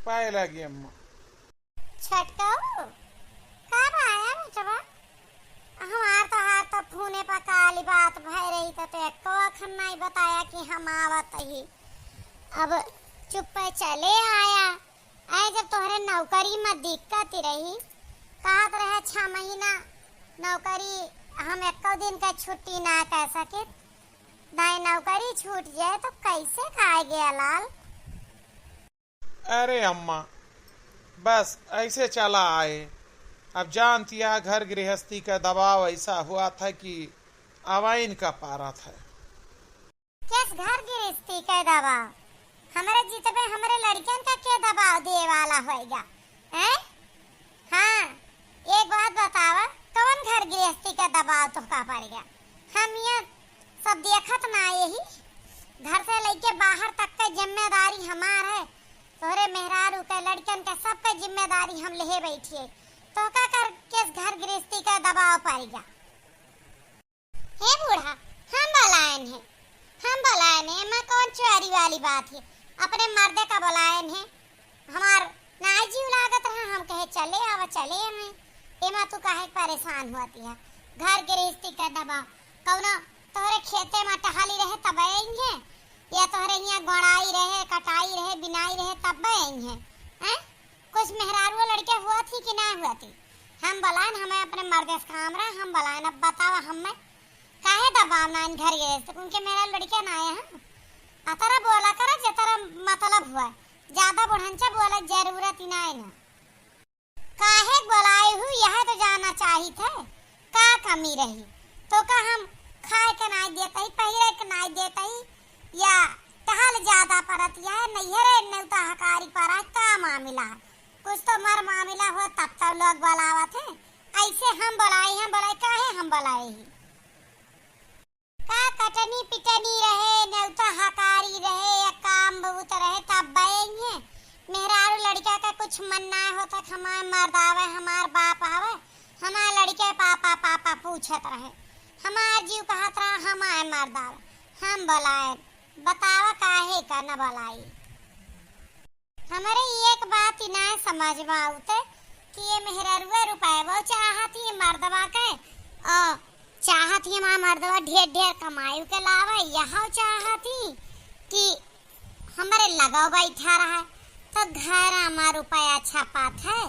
पाए लगी अम्मा। छटकाऊ कब आया बेटवा? हमार तो हाथ तो फूने पर काली बात भय रही तो एको अखन नहीं बताया कि हम आवत ही। अब चुप चले आया। आए जब तोहरे नौकरी में दिक्कत रही, कहत रहे 6 महीना नौकरी हम एको दिन का छुट्टी ना कर सके, दाई नौकरी छूट जाए तो कैसे खाए गया लाल? अरे अम्मा बस ऐसे चला आए। अब जानती है घर गृहस्थी का दबाव ऐसा हुआ था कि अवाइन का पारा था। किस घर गृहस्थी का दबाव? हमारे जितने हमारे लड़कियन का क्या दबाव दे वाला होएगा हैं? हाँ एक बात बतावा, कौन घर गृहस्थी का दबाव तो का पड़ेगा? हम ये सब देखत ना, यही घर से लेके बाहर तक का जिम्मेदारी हमार है। तोहरे मेहरारू के लड़कन के सब का जिम्मेदारी हम ले बैठिए तो का कर किस घर गृहस्थी का दबाव पड़ेगा? हे बूढ़ा हम बुलायन है, हम बुलायन है, मैं कौन चोरी वाली बात है? अपने मर्दे का बुलायन है। हमार नाई जीव लागत रहा, हम कहे चले आवा चले हमें एमा तू काहे परेशान होती है? घर गृहस्थी का दबाव कौनो तोहरे खेते में टहली रहे तब आएंगे या तोहरे यहाँ गोड़ाई रहे कटाई रहे बिनाई रहे तब आएंगे हैं? कुछ मेहरारू लड़के हुआ थी कि ना हुआ थी? हम बुलाएं, हमें अपने मर्दे से काम रहा, हम बुलाएं। अब बताओ हमें काहे दबाव ना घर गए उनके मेरा लड़के ना आए हैं? अतरा बोला करा जतरा मतलब हुआ, ज्यादा बुढ़ंचा बोला जरूरत ही ना है ना। काहे बोलाई हूँ यह तो जाना चाहिए था का कमी रही तो का हम खाए के नहीं देता ही, पहिरे के नहीं देता ही, या टहल ज्यादा परत या नैहरे नौता हकारी पर का मामला? कुछ तो मर मामला हो तब तो लोग बुलावत है। ऐसे हम बुलाई काहे हम बुलाई का कटनी पिटनी रहे नौता हकारी रहे या काम बहुत रहे तब बएंगे। मेहरारू लड़का का कुछ मन ना होता, हमार मर्द आवे हमार बाप आवे हमार लड़के पापा पापा पूछत रहे, हमार जीव कहत रहा हमार मर्द आवे हम बुलाए। बतावा काहे का न बुलाई? हमारे एक बात ही ना समझ में आउते कि ये मेहरारू रुपए वो चाहती मर्दवा के और चाहती हमारा मर्दवा ढेर ढेर कमाई के लावे, यहाँ चाहती कि हमारे लगाओ बैठा रहा तो घर हमारा रुपया छपात है।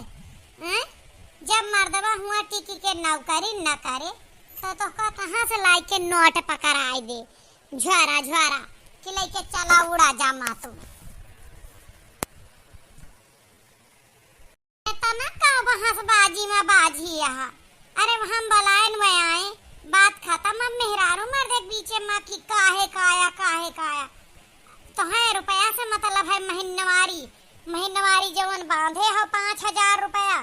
जब मर्दवा हुआ टिकी के नौकरी न करे तो कहाँ से लाई के नोट पकड़ाई दे झुआरा झुआरा कि लेके चला उड़ा जा मातू तना का बहस बाजी में बाजी यहाँ। अरे हम बुलाएन में आए बात खत्म। अब मेहरारू मर्दे के बीच में कि काहे काया तो है रुपया से मतलब है महीनवारी जवन बांधे हो 5000 रुपया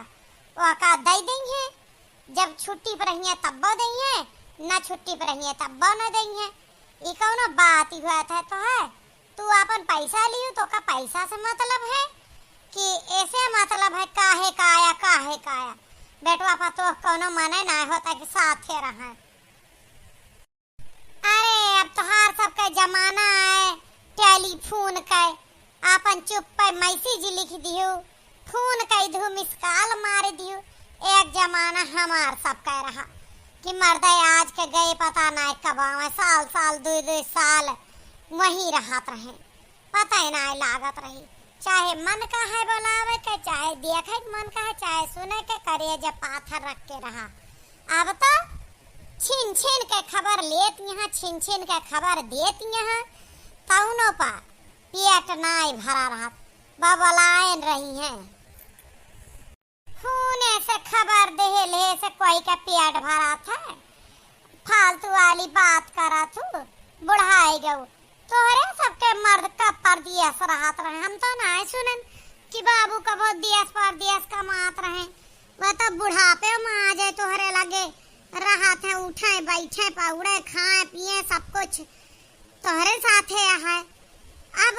वो का दे देंगे। जब छुट्टी पर रहिए तब देंगे, ना छुट्टी पर रहिए तब न देंगे। ये कौनो बात ही हुआ था तो है तू अपन पैसा लियो तो का पैसा से मतलब है कि ऐसे मतलब है काहे काया बेटवा पतो कौनो मने ना होता कि साथे रहा। अरे अब तो हर सबका जमाना है टेलीफोन का, अपन चुप पे मैसेज लिख दियो, फोन कई दू मिस कॉल मार दियो। एक जमाना हमार सब कह रहा कि मर्दे आज के गए पता नहीं कब आवे, साल 2 साल वहीं रहत रहे, पता ही नहीं लागत रही। चाहे मन का है बुलावे के, चाहे देखे मन का है, चाहे सुने के करे जब पाथर रख के रहा। अब तो छीन के खबर लेत यहाँ, छीन के खबर देत यहाँ, तौनो पा पेट नहीं भरा रहा बबलायन रही है। खूने से खबर दे ले से कोई का पेट भरा था, फालतू वाली बात करा तू बुढ़ाई गऊ। तोहरे सबके मर्द का परदेश रहत रहे, हम तो ना सुनन कि बाबू का बहुत देश परदेश कमात रहे। वह तो बुढ़ापे में आ जाए तोहरे लगे रहत है, उठे बैठे पौड़े खाए पिए सब कुछ तोहरे साथे है। अब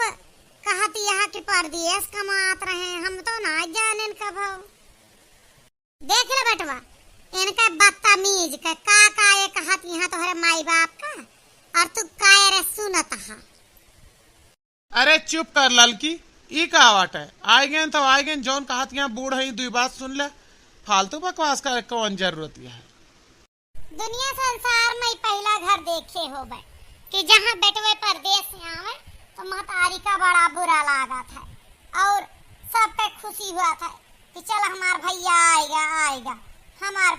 कहती यहाँ कि परदेश कमात रहे, हम तो ना जाने कब। देख ले बेटवा इनका बदतमीज का ये कहती यहाँ तोहरे माई बाप का, और तू काय रे सुनत हा। अरे चुप कर ललकी, ई का वाट है आए गए तो आए गए जौन कहत यहाँ बूढ़ है दुई बात सुन ले फालतू बकवास का कौन जरूरत है। दुनिया संसार में पहला घर देखे हो बे कि जहाँ बेटवे परदेश से आवे तो महतारी का बड़ा बुरा लागा था और सब पे खुशी हुआ था कि चल हमार भैया आएगा आएगा हमार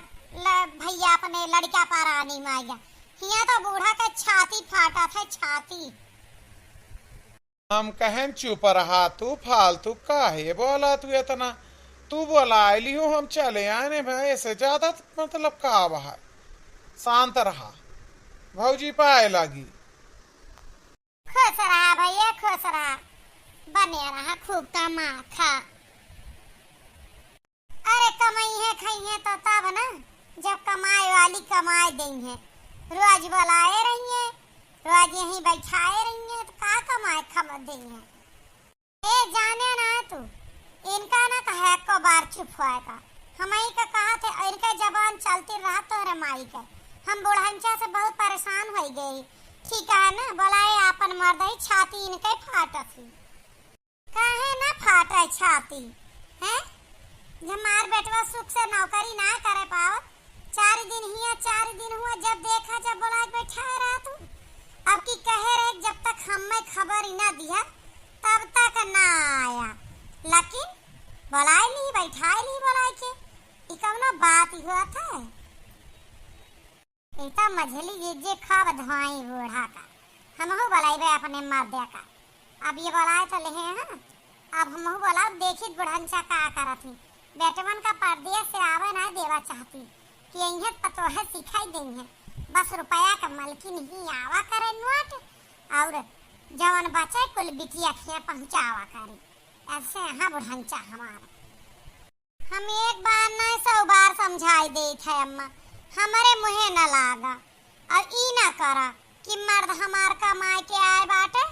भैया अपने लड़का पारानी में आएगा। यहाँ तो बूढ़ा का छाती फाटा था छाती। हम कहें चुप रहा तू फालतू काहे बोला तू इतना तू बोला आईली हो हम चले आने भाई ऐसे ज्यादा मतलब का है शांत रहा भौजी पाए लगी। खुश रहा भैया खुश रहा बने रहा खूब कमा खा। अरे कमाई है खाई है तो तब ना जब कमाए वाली कमाए देंगे रोज बुलाए रही है रोज यहीं बैठाए रही है तो का कमाए खम देंगे। ए जाने ना तू इनका ना कहे को बार चुप होएगा हमारी का कहा थे इनका जबान चलती रहा तो रे माई के हम बुढ़ांचा से बहुत परेशान हो गई। ठीक है ना बोलाए अपन मर्द ही छाती इनके फाटती काहे ना फाटे छाती है हमार बेटवा सुख से नौकरी ना करे पाओ 4 दिन हुआ जब देखा जब बोला बैठा रहा तू अब की कहे रहे जब तक हमें खबर ही ना दिया तब तक ना आया लेकिन बोलाए नहीं बैठाए नहीं बोलाए के ई कौनो बात ही हुआ था। इतना मझली जे खाब धवाई बूढ़ा का हमहु बोलाइबे अपने मर्दे का अब ये बोलाए तो ले हैं अब हमहु बोला देखी बुढ़ंचा का करत ही बेटवन का परदेश से आवे ना देवा चाहती कि इन्हें पतो है सिखाई देंगे बस रुपया का मलकी नहीं आवा करे नोट और जवन बचे कुल बिटिया के पहुंचावा करे ऐसे यहाँ बुढ़ंचा हमारा हम एक बार ना 100 बार समझाई दे थे अम्मा हमारे मुहे न लागा और ई ना करा कि मर्द हमार कमाए के आए बाटे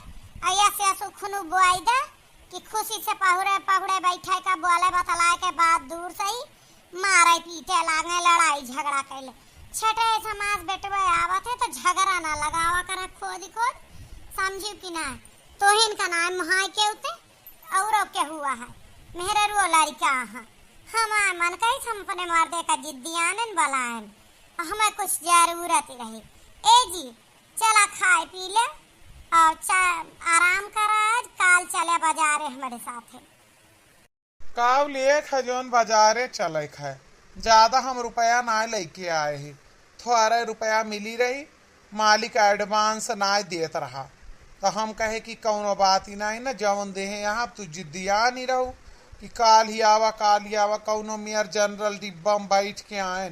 ऐसे सुखनु बुआई दे कि खुशी से पहुड़े बैठे का बोले बतलाए के बाद दूर से ही मारे पीटे लागे लड़ाई झगड़ा कैले छठे समाज बेटवे आवत है तो झगड़ा ना लगावा करे खोद समझी कि ना तोहिन का नाम महाय के उते और के हुआ है मेरे रो लड़का हमार मन कही हम अपने मर्दे का जिद्दी आनन बलायन हमें कुछ जरूरत रही ए जी चला खाए पी ले और आराम करा आज काल चले बाजारे हमारे साथ काव लिए खजोन बाजारे चले खाए ज्यादा हम रुपया ना लेके आए ही थोड़ा रुपया मिली रही मालिक एडवांस ना देत रहा तो हम कहे कि कौनो बात ही नहीं ना जवन दे यहाँ तू जिद्दिया नहीं रहू कि काल ही आवा कौनो मेयर जनरल डिब्बा में बैठ के आए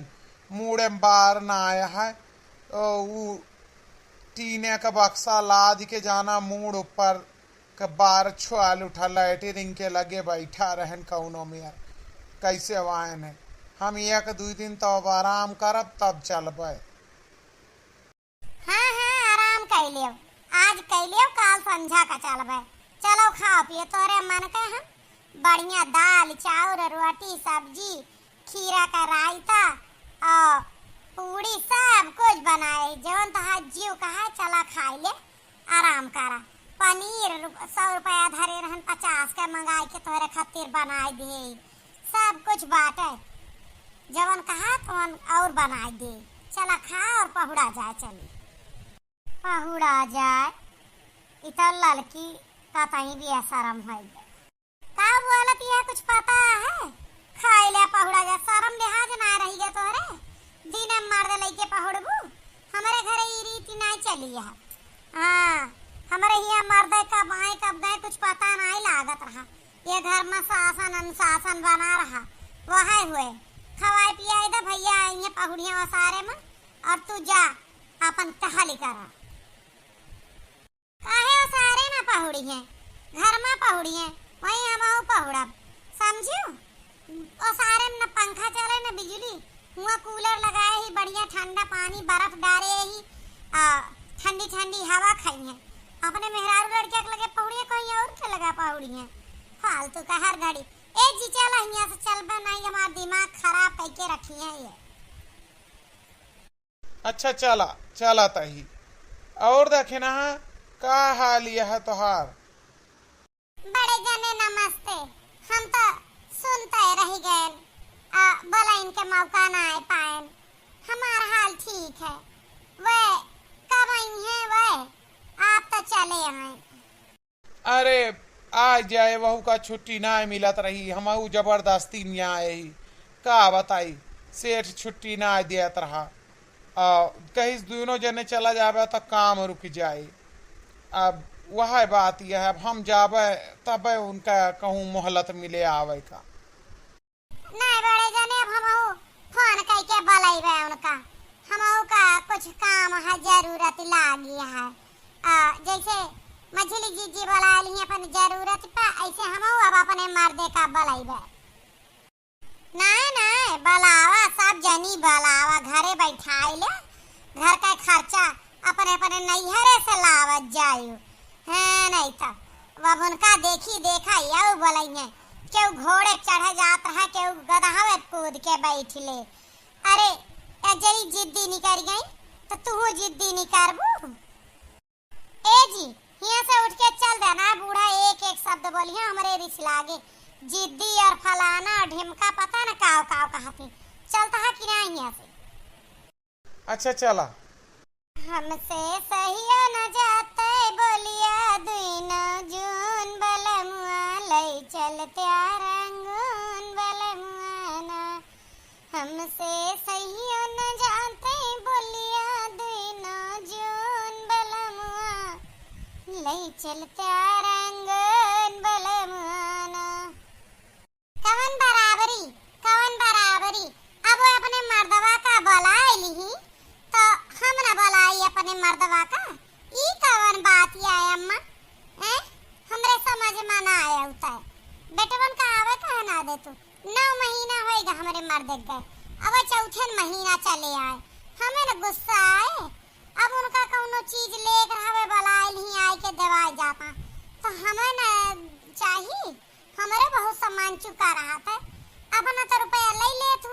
मुड़े में बार ना आया है वो टीने का बक्सा लाद के जाना मूड ऊपर के बार छुआल उठा लैटरिंग के लगे बैठा रहन कौनो मेयर कैसे वायन है हम 1-2 दिन तो अब आराम करब तब चलबे। हाँ आराम कर लियो आज कर लियो काल संझा का चलबे चलो खा पिए तोरे मन के हम बढ़िया दाल चावल रोटी सब्जी खीरा का रायता और पूरी सब कुछ बनाए जवन तहा जीव कहा चला खाई ले आराम करा पनीर 100 रुपया धरे रहन 50 के मंगाई के तोरे खातिर बनाए दे सब कुछ बाटे जवन कहा तवन और बनाए दे चला खा और पहुड़ा जाए चली पहुड़ा जाए इतना लड़की का तही भी शर्म है का बोला पिया कुछ पता है खाई ले पहुड़ा जा शर्म लिहाज ना रही गे तोरे दिन मर्द लेके पहुड़बू हमारे घरे ई रीति नहीं चली है। हाँ हमारे यहाँ मर्द कब आए कब गए कुछ पता नहीं लागत रहा ये घर में शासन अनुशासन बना रहा वह हुए खवाए पियाए दे भैया आएंगे पहुड़िया सारे में और तू जा अपन कहाली करा काहे सारे ना पहुड़ी है घर में पहुड़ी है वही हम पहुड़ा समझियो और सारे में न पंखा चले न बिजली हुआ कूलर लगाए ही बढ़िया ठंडा पानी बर्फ डाले ही ठंडी ठंडी हवा खाई है अपने मेहरारू लड़के के लगे पौड़िया कहीं और के लगा पौड़िया फालतू का हर घड़ी ए जी चला यहाँ से चलबे नहीं हमारा दिमाग खराब करके रखी है ये। अच्छा चला तही और देखे ना का हाल यह तोहार बड़े जने नमस्ते। हम तो सुनते रह गए, बोला इनके मौका ना आए पाए। हमारा हाल ठीक है। वे कब आई हैं? वे आप तो चले आए। अरे आ जाए, वहू का छुट्टी ना मिलत रही, हमहू जबरदस्ती यहाँ आए ही। का बताई, सेठ छुट्टी ना दियत रहा। कहीं दोनों जने चला जावे तो काम रुक जाए। अब वह बात यह है, अब हम जावे तब उनका कहूँ मोहलत मिले आवे का। नहीं बड़े जने, अब हम फोन करके बुलाइबे उनका। हम का कुछ काम है, जरूरत लागी है। जैसे मछली जीजी बुला ली अपन जरूरत पे, ऐसे हम अब अपने मर्दे का बुलाइबे। नहीं नहीं बुलावा, सब जनी बुलावा, घरे बैठाई ले। घर का खर्चा अपने अपने नैहरे से लावत जायु है। नहीं तो अब उनका देखी देखा यू बोलेंगे, केहू घोड़े चढ़े जात रहा, केहू गदहावे कूद के बैठ ले। अरे जरी जिद्दी नहीं कर गई तो तू जिद्दी नहीं करबू। ए जी यहाँ से उठ के चल देना, बूढ़ा एक एक शब्द बोलिए हमरे रिस लागे। जिद्दी और फलाना और ढिमका पता न काव काव कहती। चलता है कि नहीं यहाँ से? अच्छा चला। हमसे सही न जाते बोलिया दुइनो जून बलमुआ, लई चलते रंगून बलमुआना। हमसे सही न जाते बोलिया दुइनो जून बलमुआ, लई चलते रंगून बलमुआना। कवन बराबरी, कवन बराबरी। अब वो अपने मर्दवा का बुला ली तो हम न बुलाई अपने मर्दवा का। ई कवन बात है अम्मा? हमरे समझ में ना आया होता है। बेटवन का आवे कह ना दे तू। 9 महीना होएगा हमरे मर्द गए, अब चौथे महीना चले आए। हमें न गुस्सा आए, अब उनका कौनो चीज लेकर हवे बुलाए नहीं आए के दवाई जाता तो हमें न चाहिए। हमारे बहुत सामान चुका रहा था, अब न तो रुपया ले तू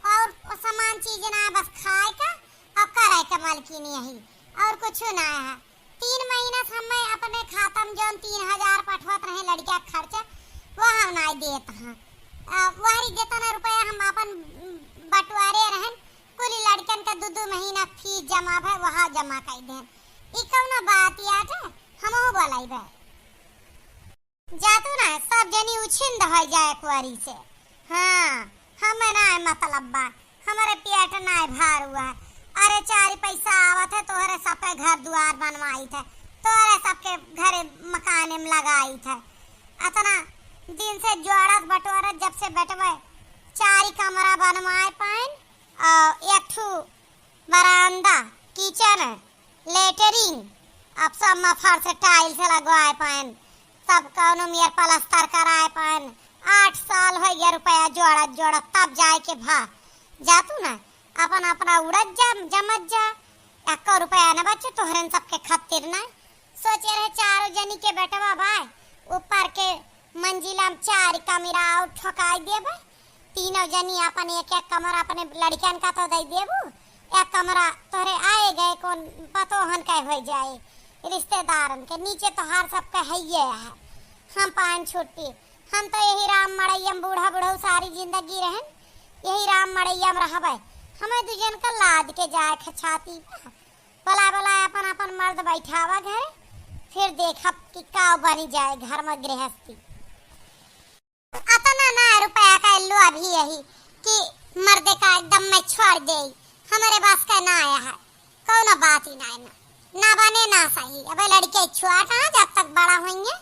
और सामान चीज ना, बस खाए का और करे का मालकिन यही और कुछ ना है। 3 महीना से हमें अपने खाता में जो 3000 पठवत रहे लड़किया खर्चा, वो हम नहीं देत हैं। वही जितना रुपया हम अपन बंटवारे रहन, कुल लड़कन का 2 महीना फीस जमा है वहाँ जमा कर दें। ई कौन बात याद है? हम बोलाइबे जातू ना सब जनी उछिंद हो जाए कुआरी से। हाँ हमें ना मतलब बा, हमारे पेट ना भार हुआ है। अरे 4 पैसा आवत है, तोहरे सबके घर द्वार बनवाई थे, तोहरे सबके घरे मकान में लगाई थे। अतना दिन से जोड़त बटोरत जब से बैठवे 4 कमरा बनवाए पाइन और 1 बरामदा, किचन, लेटरिन, अब सब में फर्श टाइल्स लगवाए पाइन, सब कौनो मेर प्लास्टर कराए पाइन। 8 साल हो गया रुपया जोड़त जोड़त, तब जाए के भा जातू ना अपन अपना उड़त जा जमत जा। 1 रुपया न बचे तोहरन सबके खातिर ना। सोचे रहे 4 जनी के बेटवा भाई ऊपर के मंजिला में 4 कमरा और ठोकाई देबे। 3 जनी अपन एक कमरा अपने लड़कियन का तो दे देबू, 1 कमरा तोहरे आए गए कौन पतोहन के हो जाए रिश्तेदारन के। नीचे तो हर सबका है ये है। हम पान छुट्टी, हम तो यही राम मड़ैया में बूढ़ा बूढ़ा सारी जिंदगी रहन, यही राम मड़ैया में रहबे। हमें दुजन का लाद के जाए छाती बला बला अपन अपन मर्द बैठावा घरे, फिर देखब कि का बनी जाए घर में गृहस्थी। अतना ना रुपया का लो अभी यही कि मर्दे का एकदम में छोड़ दे, हमारे पास का ना आया है। कौन बात ही ना बने ना सही। अब लड़के छुआटा जब तक बड़ा होंगे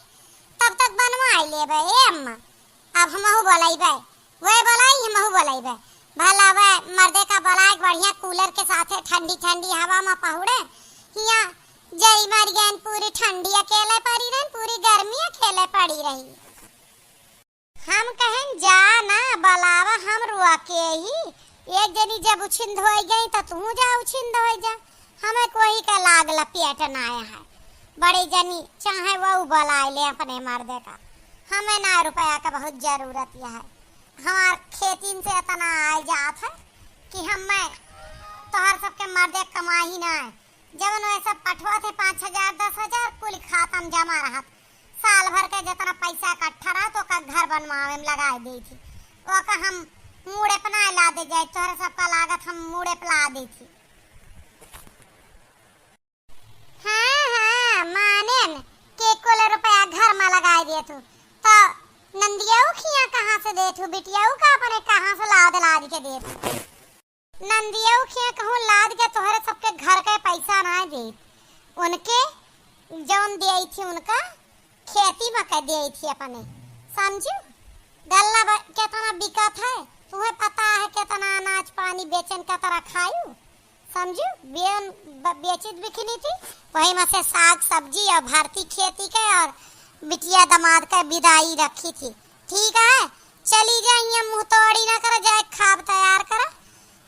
तब तक बनवा लेबे। ए अम्मा अब हमहु बोलाइबे, वे बोलाई हमहु बोलाइबे। भला वे मर्दे का बोलाए बढ़िया कूलर के साथ ठंडी ठंडी हवा में पहुड़े। हिया जरी मर गए पूरी ठंडी अकेले पड़ी रही, पूरी गर्मी अकेले पड़ी रही। हम कहें जा ना बोलावा, हम रुआ के ही एक जनी जब उछिंद हो गई तो तू जा उछिंद हो जा। हमें कोई का लाग लपेट ना आया है। बड़ी जनी चाहे वो बुलाए ले अपने मर्दे का, हमें ना रुपया का बहुत जरूरत है। हमार खेतीन से इतना आ जात है कि हमें तोहर सबके मर्दे कमाही ना है। जब वैसे पठवा थे 5000 10,000 कुल खाता में जमा रहा, साल भर के जितना पैसा इकट्ठा रहा तो का घर बनवावे में लगा दी थी। वो का हम मुड़े पना ला दे जाए, तोहरे सबका लागत हम मुड़े पे ला दी थी। हाँ माने न के कोले रुपया घर में लगा दिए तू तो नंदियाऊ खिया कहाँ से दे तू, बिटियाऊ का अपने कहाँ से लाद के दे तू। नंदियाऊ खिया कहूँ लाद के तोहरे सबके घर के पैसा ना दे, उनके जौन दे थी उनका खेती में कर दे थी अपने, समझू। गल्ला कितना बिकत है तुम्हें पता है, कितना अनाज पानी बेचन का तरह खायू, समझू। बेन बेचित बिकनी थी वही में से साग सब्जी और भारतीय खेती के और बिटिया दामाद का विदाई रखी थी। ठीक है चली जाइए, मुँह तोड़ी ना कर जाए, खाब तैयार कर,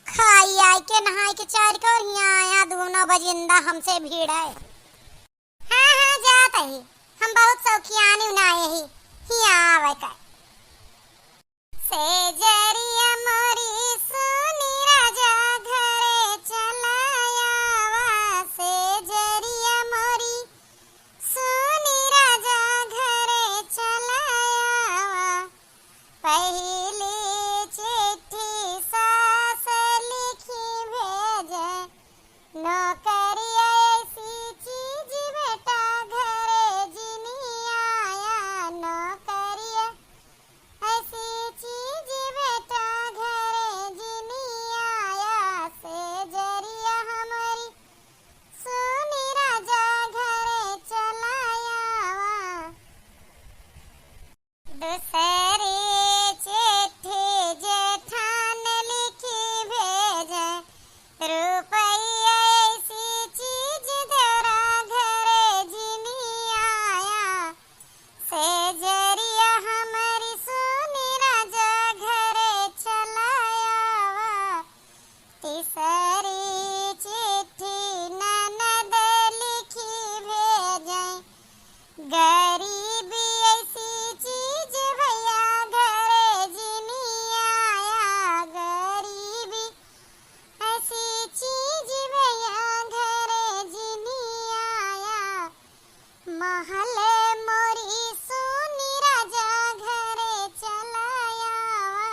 खाई आई के नहाई के चार के और यहाँ आया 2 बजिंदा हमसे भीड़ है। हाँ जाता ही हम बहुत शौकियानी उनाए ही यहाँ आवे का। से जरिया मोरी सुनी राजा घरे चलायावा, से जरिया मोरी सुनी राजा घरे चलायावा, पहली चिट्ठी सास लिखी भेजे, नौकरिया ऐसी चीज बेटा घरे जिनी आया, नौकरिया ऐसी चीज बेटा घरे जिनी आया, से जरिया हमारी सुनी राजा घरे चलायावा। दूसरी चिट्ठी जेठान लिखी भेजे, रुपया ऐसी चीज तेरा घरे जिनी आया, से जरिया हमारी सुनी राजा घरे चलायावा। तीसरी चिट्ठी ननद लिखी भेजे, गरीबी ऐसी चीज भैया घरे जिनी आया, गरीबी ऐसी चीज भैया घरे जिनी आया, महले मोरी सुनी राजा घरे चलायावा,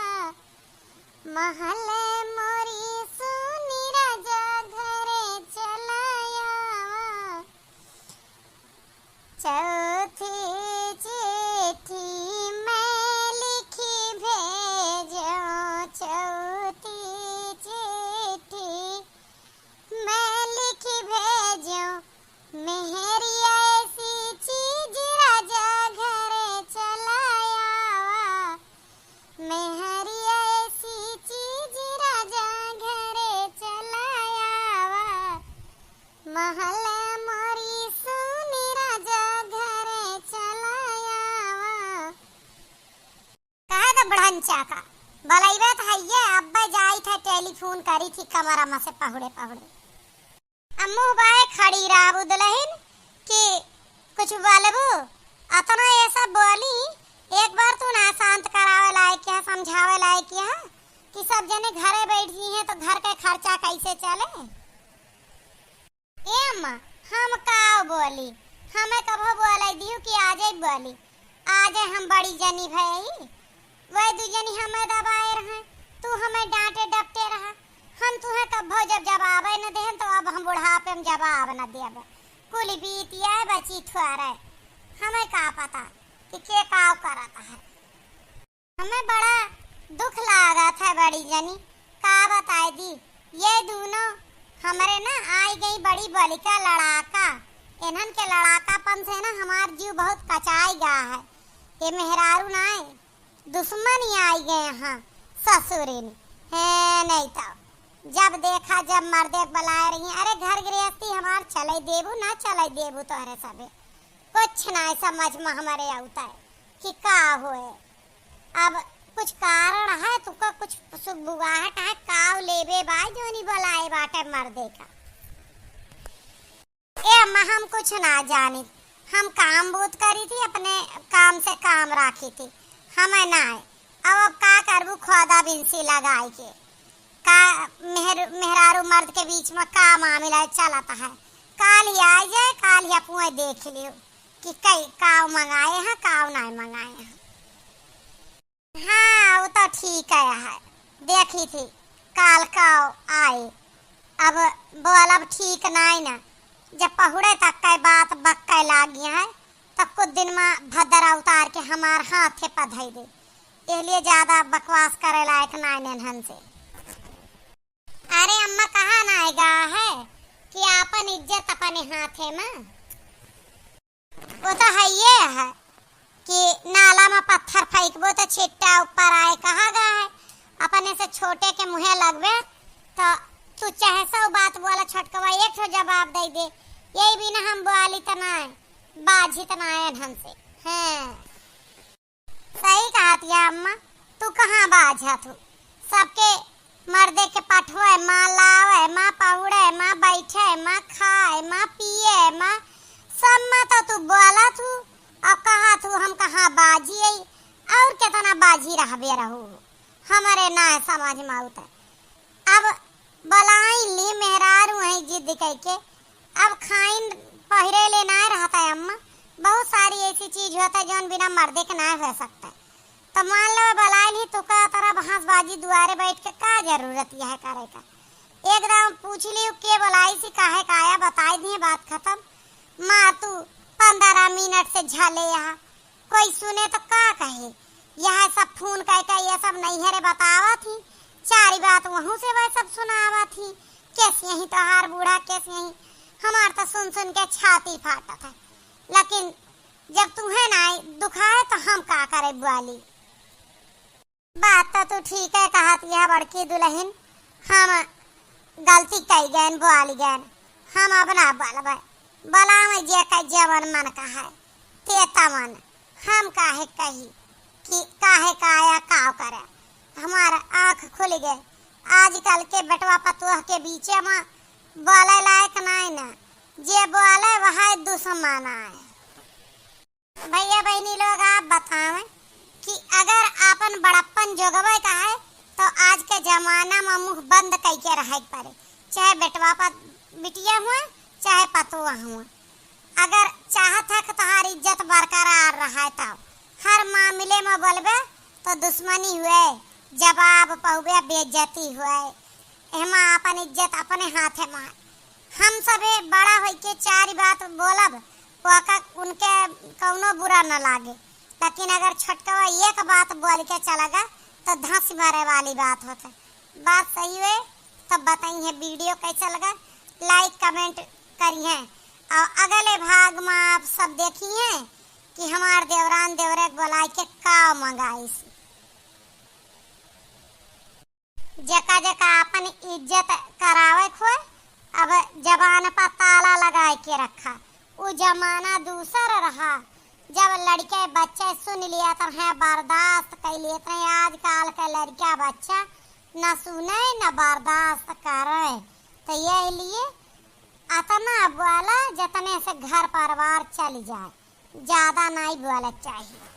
महले मोरी सुनी राजा घरे चलायावा। चौथी चिट्ठी मैं लिखी भेजो, चौथी चिट्ठी मैं लिखी भेजो, मेहरी ऐसी चीज राजा घरे चलायावा, मेहरी ऐसी चीज राजा घरे चलायावा, महला मोरी सुनी राजा घरे चलायावा। कहा था बढ़ंचा का बलैबे था ये अब्बा जाई था टेलीफोन करी थी कमरा में से पहुड़े पहुड़े, अम्मू बाय खड़ी राबू दुल्हन कि कुछ बोलबू, अतना ऐसा बोली एक बार तू ना शांत करावे लायक है, समझावे लायक है कि सब जने घरे बैठी हैं तो घर के खर्चा कैसे चले। ए अम्मा हम का बोली, हमें कभो बोले दियो कि आजे बोली, आजे हम बड़ी जनी भई, वही दू जनी हमें दबाए रहे, तू हमें डांटे डपटे रहा, हम तुम्हें कभो जब जवाब न दें तो अब हम बुढ़ापे में जवाब न देब, कुल बीतिया बची ठुआरे, हमें का पता कि के काव करता है। हमें बड़ा दुख लगा था बड़ी जनी, का बताए दी ये दोनों हमारे ना आई गई बड़ी बलिका लड़ाका, इन्हन के लड़ाकापन से ना हमार जीव बहुत कचाई गया है। ये मेहरारू ना है दुश्मन ही आई गए यहाँ ससुरिन है, नहीं तो जब देखा जब मर्दे बुलाए रही, अरे घर गृहस्थी हमार चले देबू ना चले देबू तो अरे सबे कुछ ना समझ में हमारे आता है कि का होए। अब कुछ कारण है तुका कुछ सुबुगाहट है काव लेबे बाई जो नहीं बुलाए बाटे मर्दे का। ए अम्मा हम कुछ ना जानी, हम काम बूत करी थी, अपने काम से काम राखी थी, हमें ना आए। अब का करबू खोदा बिंसी लगाई के का मेहरारू मर्द के बीच में का मामला चलता है, काल ही आ जाए काल ही अपुए देख लियो, कि कई काव मंगाए हैं काव नहीं मंगाए हैं। हाँ वो तो ठीक है देखी थी काल काव आए। अब बोल अब ठीक नहीं ना, जब पहुड़े तक का बात बक्का लाग गया है तब कुछ दिन में भद्रा उतार के हमार हाथे पधई दे, इसलिए ज्यादा बकवास करे लायक नहीं हन से। अरे अम्मा कहाँ नाएगा है कि अपन इज्जत अपने हाथे में, वो तो है ये है कि नाला में पत्थर फेंकबो तो छिट्टा ऊपर आए कहा गा है। अपने से छोटे के मुँहे लगवे तो तू चाहे 100 बात बोला छटकवा एक ठो जवाब दे दे, यही भी ना हम बोली तना बाजी तना है ढंग से। हाँ सही कहा थिया अम्मा, तू कहाँ बाझा तू सबके मर्दे के पठवे माँ लावे माँ पहुड़े माँ बैठे माँ खाए माँ पिए माँ सब माँ तो तू बोला तू। अब कहा तू हम कहाँ बाजी आई और कितना बाजी रहबे रहू हमारे ना समझ में आता। अब बलाई ली मेहरारू वही जिद करके अब खाइन पहिरे ले ना रहता है अम्मा, बहुत सारी ऐसी चीज होता है जो बिना मर्दे के ना हो सकता है। तो मान लो बलाई ली तो का तरह बहासबाजी दुआरे बैठ के का जरूरत यह करे का, एकदम पूछ ली के बलाई सी काहे का आया बताई दिए बात खत्म। माँ तू 15 मिनट से झले यहाँ कोई सुने तो का कहे, यह सब फोन कह ये सब नहीं है रे बतावा थी, चारी बात वहाँ से वह सब सुनावा थी। कैसे यही तो हार बूढ़ा कैसे यही हमार तो सुन सुन के छाती फाटा था, लेकिन जब तुम्हें ना दुखाए तो हम का करे बुआली। बात तो तू ठीक है कहा यह बड़की दुल्हन, हम गलती कई गए बुआली गए, हम अब ना बोलबे बला में जे का जवन मन का है तेता मन हम काहे कही कि काहे का आया काव करे। हमारा आँख खुल गए आजकल के बेटवा पतुआ के बीच में बोले लायक नहीं ना, जे बोले वह दुश्मन आए। भैया बहनी लोग आप बतावें कि अगर अपन बड़प्पन जोगवे का है तो आज के जमाना में मुंह बंद करके रहे पड़े, चाहे बेटवा बिटिया हुआ चाहे पतुआ हुआ। अगर चाहत है कि तुम्हारी इज्जत बरकरार रहा तो हर मामले में बोलबे तो दुश्मनी हुए जवाब पहुबे बेइज्जती हुए, एमा अपन इज्जत अपने हाथे में। हम सबे बड़ा हो के चार बात बोलब उनके कौनो बुरा न लागे, लेकिन अगर छोटका एक बात बोल के चलेगा तो धंस मारे वाली बात होता। बात सही हुए तो बताइए वीडियो कैसा लगा, लाइक कमेंट करिए और अगले भाग में आप सब देखिए कि हमार देवरान देवरे बोला के का मंगाई जका जका अपन इज्जत करावे खोए अब जबान पर ताला लगा के रखा। वो जमाना दूसरा रहा जब लड़के बच्चे सुन लिया तो है बर्दाश्त कर लेते हैं। आजकल का लड़का बच्चा न सुने न बर्दाश्त करे, तो ये लिए अतना बोला जितने से घर परिवार चल जाए, ज्यादा नहीं बोला चाहिए।